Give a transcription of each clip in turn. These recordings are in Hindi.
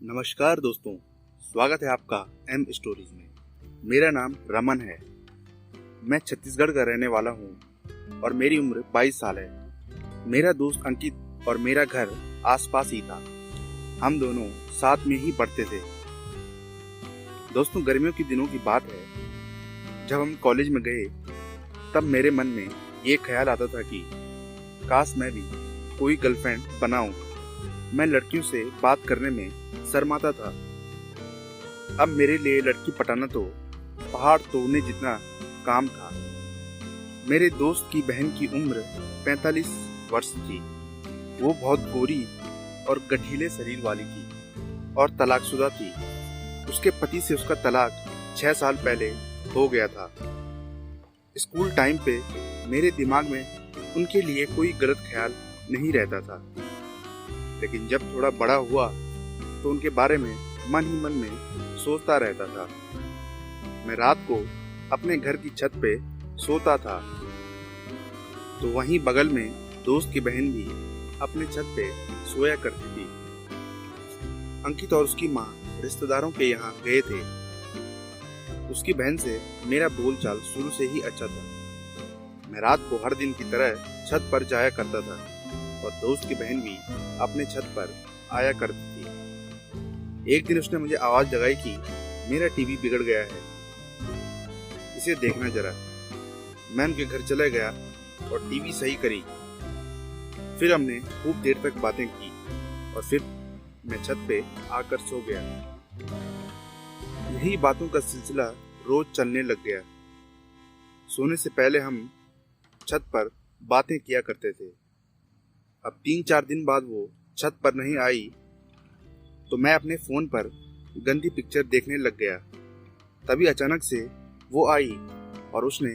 नमस्कार दोस्तों, स्वागत है आपका एम स्टोरीज में। मेरा नाम रमन है। मैं छत्तीसगढ़ का रहने वाला हूँ और मेरी उम्र 22 साल है। मेरा दोस्त अंकित और मेरा घर आसपास ही था। हम दोनों साथ में ही पढ़ते थे। दोस्तों, गर्मियों के दिनों की बात है। जब हम कॉलेज में गए तब मेरे मन में ये ख्याल आता था कि काश मैं भी कोई गर्लफ्रेंड बनाऊं। मैं लड़कियों से बात करने में शर्माता था। अब मेरे लिए लड़की पटाना तो पहाड़ तोड़ने जितना काम था। मेरे दोस्त की बहन की उम्र 45 वर्ष थी। वो बहुत गोरी और गठीले शरीर वाली थी और तलाकशुदा थी। उसके पति से उसका तलाक 6 साल पहले हो गया था। स्कूल टाइम पे मेरे दिमाग में उनके लिए कोई गलत ख्याल नहीं रहता था, लेकिन जब थोड़ा बड़ा हुआ तो उनके बारे में मन ही मन में सोचता रहता था। मैं रात को अपने घर की छत पे सोता था तो वहीं बगल में दोस्त की बहन भी अपने छत पे सोया करती थी। अंकित और उसकी माँ रिश्तेदारों के यहाँ गए थे। उसकी बहन से मेरा बोलचाल शुरू से ही अच्छा था। मैं रात को हर दिन की तरह छत पर जाया करता था और दोस्त की बहन भी अपने छत पर आया करती थी। एक दिन उसने मुझे आवाज लगाई कि मेरा टीवी बिगड़ गया है, इसे देखना जरा। मैं उनके घर चला गया और टीवी सही करी। फिर हमने खूब देर तक बातें की और फिर मैं छत पे आकर सो गया। यही बातों का सिलसिला रोज चलने लग गया। सोने से पहले हम छत पर बातें किया करते थे। अब 3-4 दिन बाद वो छत पर नहीं आई तो मैं अपने फोन पर गंदी पिक्चर देखने लग गया। तभी अचानक से वो आई और उसने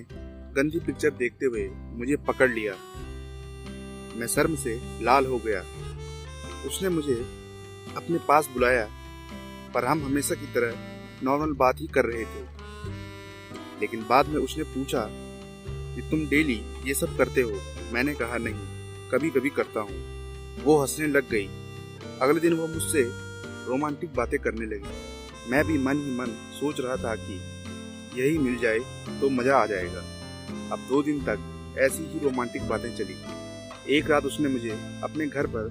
गंदी पिक्चर देखते हुए मुझे पकड़ लिया। मैं शर्म से लाल हो गया। उसने मुझे अपने पास बुलाया, पर हम हमेशा की तरह नॉर्मल बात ही कर रहे थे। लेकिन बाद में उसने पूछा कि तुम डेली ये सब करते हो? मैंने कहा नहीं, कभी कभी करता हूँ। वो हंसने लग गई। अगले दिन वो मुझसे रोमांटिक बातें करने लगी। मैं भी मन ही मन सोच रहा था कि यही मिल जाए तो मजा आ जाएगा। अब 2 दिन तक ऐसी ही रोमांटिक बातें चली। एक रात उसने मुझे अपने घर पर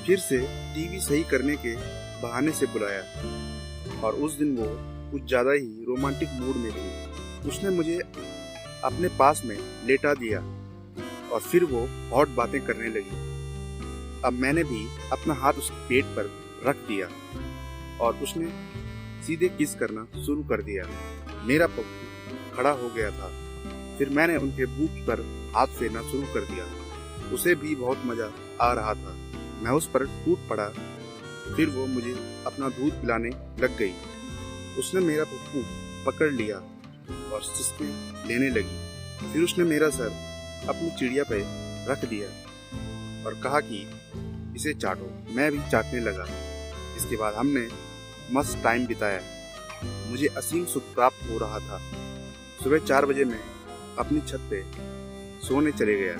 फिर से टीवी सही करने के बहाने से बुलाया और उस दिन वो कुछ ज्यादा ही रोमांटिक मूड में थी। उसने मुझे अपने पास में लेटा दिया और फिर वो हॉट बातें करने लगी। अब मैंने भी अपना हाथ उसके पेट पर रख दिया और उसने सीधे किस करना शुरू कर दिया। मेरा पप्पू खड़ा हो गया था। फिर मैंने उनके बूट पर हाथ फेरना शुरू कर दिया। उसे भी बहुत मजा आ रहा था। मैं उस पर टूट पड़ा। फिर वो मुझे अपना दूध पिलाने लग गई। उसने मेरा पप्पू पकड़ लिया और सिसके लेने लगी। फिर उसने मेरा सर अपनी चिड़िया पे रख दिया और कहा कि इसे चाटो। मैं भी चाटने लगा। इसके बाद हमने मस्त टाइम बिताया। मुझे असीम सुख प्राप्त हो रहा था। सुबह 4 बजे मैं अपनी छत पे सोने चले गया।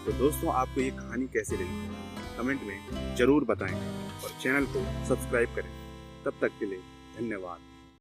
तो दोस्तों, आपको ये कहानी कैसी लगी कमेंट में जरूर बताएं और चैनल को सब्सक्राइब करें। तब तक के लिए धन्यवाद।